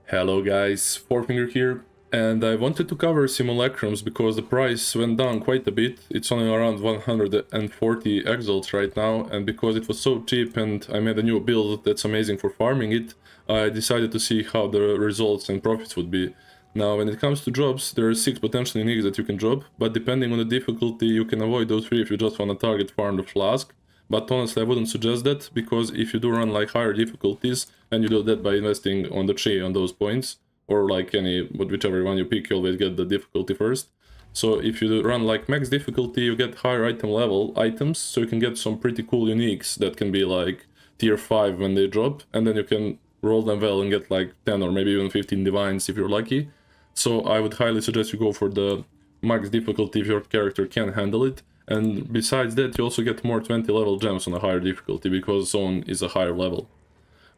Hello guys, Fourfinger here, and I wanted to cover Simulacrums because the price went down quite a bit. It's only around 140 exalts right now, and because it was so cheap and I made a new build that's amazing for farming it, I decided to see how the results and profits would be. Now, when it comes to jobs, there are 6 potential uniques that you can drop, but depending on the difficulty, you can avoid those 3 if you just want to target farm the flask. But honestly, I wouldn't suggest that, because if you do run like higher difficulties, and you do that by investing on the tree on those points, or like whichever one you pick, you always get the difficulty first. So if you run like max difficulty, you get higher item level items, so you can get some pretty cool uniques that can be like tier 5 when they drop, and then you can roll them well and get like 10 or maybe even 15 divines if you're lucky. So I would highly suggest you go for the max difficulty if your character can handle it. And besides that, you also get more 20 level gems on a higher difficulty, because zone is a higher level.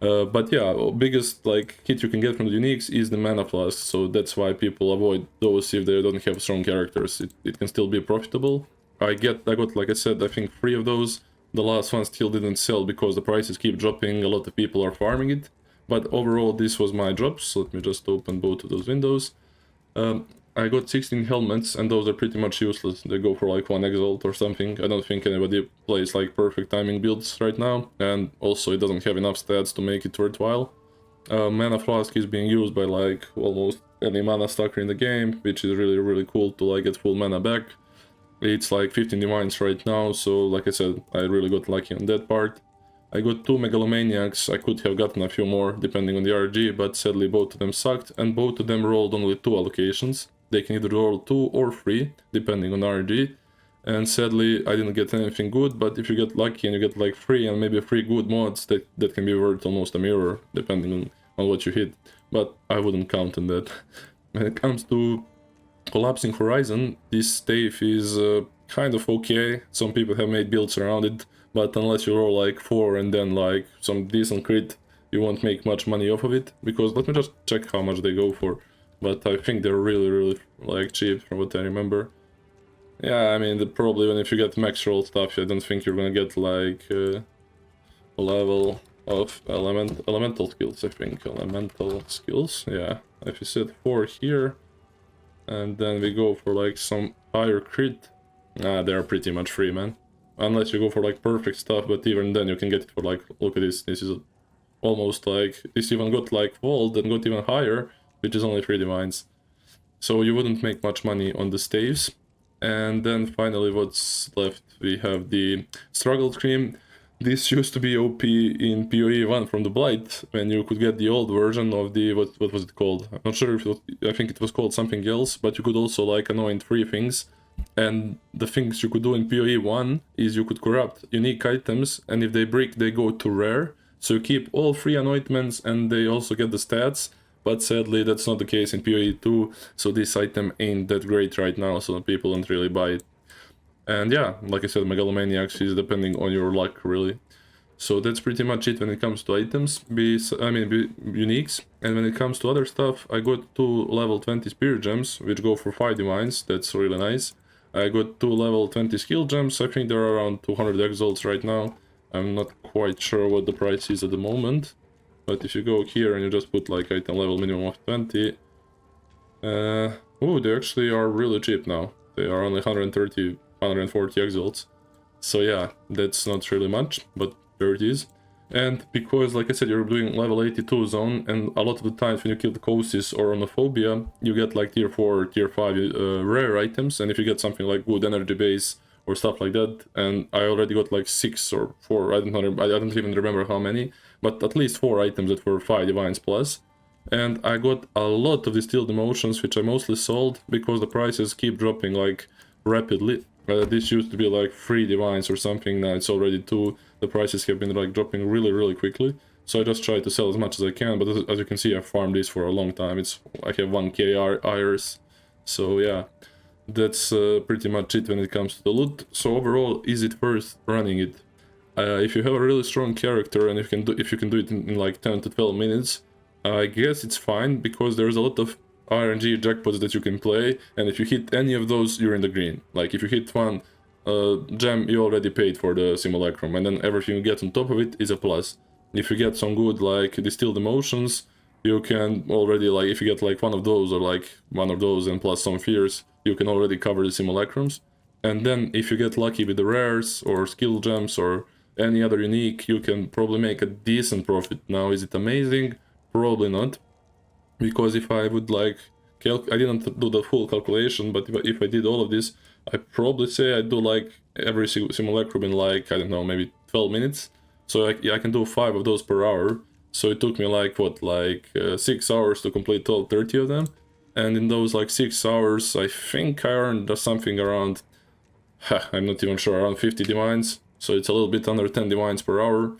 But yeah, biggest like hit you can get from the uniques is the mana flask, so that's why people avoid those if they don't have strong characters. It can still be profitable. I got, like I said, I think 3 of those. The last one still didn't sell because the prices keep dropping, a lot of people are farming it. But overall, this was my drops, so let me just open both of those windows. I got 16 helmets, and those are pretty much useless. They go for like 1 exalt or something. I don't think anybody plays like perfect timing builds right now, and also it doesn't have enough stats to make it worthwhile. Mana flask is being used by like almost any mana stacker in the game, which is really cool to like get full mana back. It's like 15 divines right now, so like I said, I really got lucky on that part. I got 2 megalomaniacs. I could have gotten a few more depending on the RG, but sadly both of them sucked, and both of them rolled only 2 allocations. They can either roll 2 or 3, depending on RG. And sadly, I didn't get anything good, but if you get lucky and you get like 3 and maybe 3 good mods, that can be worth almost a mirror, depending on what you hit. But I wouldn't count on that. When it comes to Collapsing Horizon, this stave is kind of okay. Some people have made builds around it, but unless you roll like 4 and then like some decent crit, you won't make much money off of it. Because let me just check how much they go for. But I think they're really like cheap from what I remember. Yeah, I mean, probably when if you get max roll stuff, I don't think you're gonna get like a level of elemental skills. I think elemental skills. Yeah, if you set 4 here, and then we go for like some higher crit, they're pretty much free, man. Unless you go for like perfect stuff, but even then you can get it for like, look at this. This is almost like, this even got like vault and got even higher, which is only 3 divines. So you wouldn't make much money on the staves. And then finally what's left, we have the Struggle Scream. This used to be OP in PoE 1 from the Blight, when you could get the old version of the, what was it called? I'm not sure if it was, I think it was called something else, but you could also like anoint 3 things. And the things you could do in PoE 1 is you could corrupt unique items, and if they break, they go to rare. So you keep all 3 anointments and they also get the stats. But sadly, that's not the case in PoE 2, so this item ain't that great right now, so people don't really buy it. And yeah, like I said, Megalomaniacs is depending on your luck, really. So that's pretty much it when it comes to items, uniques. And when it comes to other stuff, I got 2 level 20 Spirit Gems, which go for 5 divines, that's really nice. I got 2 level 20 Skill Gems, I think they're around 200 exalts right now. I'm not quite sure what the price is at the moment. But if you go here and you just put like item level minimum of 20, oh, they actually are really cheap now. They are only 130, 140 exalts. So yeah, that's not really much, but there it is. And because, like I said, you're doing level 82 zone, and a lot of the times when you kill the Cosis or Onophobia, you get like tier 4 or tier 5 rare items, and if you get something like good energy base or stuff like that, and I already got like 6 or 4, I don't even remember how many, but at least 4 items that were 5 divines plus. And I got a lot of distilled emotions, which I mostly sold because the prices keep dropping like rapidly. This used to be like 3 divines or something, now it's already 2. The prices have been like dropping really quickly. So I just try to sell as much as I can, but as you can see, I've farmed this for a long time. I have 1k iris, so yeah. That's pretty much it when it comes to the loot. So overall, is it worth running it? If you have a really strong character and if you can do it in like 10 to 12 minutes, I guess it's fine, because there's a lot of RNG jackpots that you can play, and if you hit any of those, you're in the green. Like if you hit one gem, you already paid for the simulacrum, and then everything you get on top of it is a plus. If you get some good like distilled emotions, you can already, like, if you get like one of those or like one of those and plus some fears, you can already cover the simulacrums. And then if you get lucky with the rares or skill gems or any other unique, you can probably make a decent profit. Now, is it amazing? Probably not, because if I would like I didn't do the full calculation, but if I did all of this, I probably say I do like every simulacrum in like, I don't know, maybe 12 minutes. So I can do 5 of those per hour. So it took me like, what, like 6 hours to complete all 30 of them. And in those like 6 hours, I think I earned something around, I'm not even sure, around 50 divines. So it's a little bit under 10 divines per hour,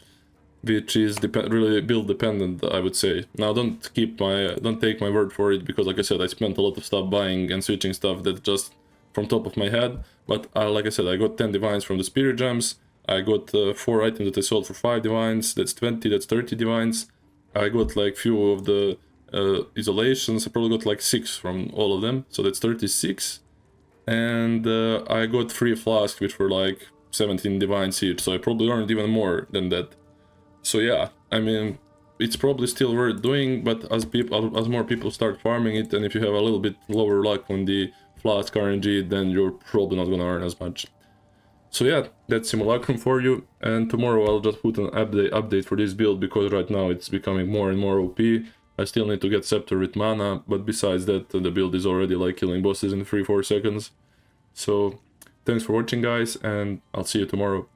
which is really build dependent, I would say. Now, don't take my word for it, because like I said, I spent a lot of stuff buying and switching stuff that just from top of my head. But like I said, I got 10 divines from the spirit gems. I got 4 items that I sold for 5 divines. That's 20, that's 30 divines. I got like few of the isolations. I probably got like 6 from all of them, so that's 36. And I got 3 flasks, which were like 17 divines each, so I probably earned even more than that. So yeah, I mean, it's probably still worth doing, but as more people start farming it, and if you have a little bit lower luck on the flask RNG, then you're probably not gonna earn as much. So yeah, that's Simulacrum for you, and tomorrow I'll just put an update for this build, because right now it's becoming more and more OP. I still need to get Scepter with mana, but besides that, the build is already like killing bosses in 3-4 seconds. So thanks for watching, guys, and I'll see you tomorrow.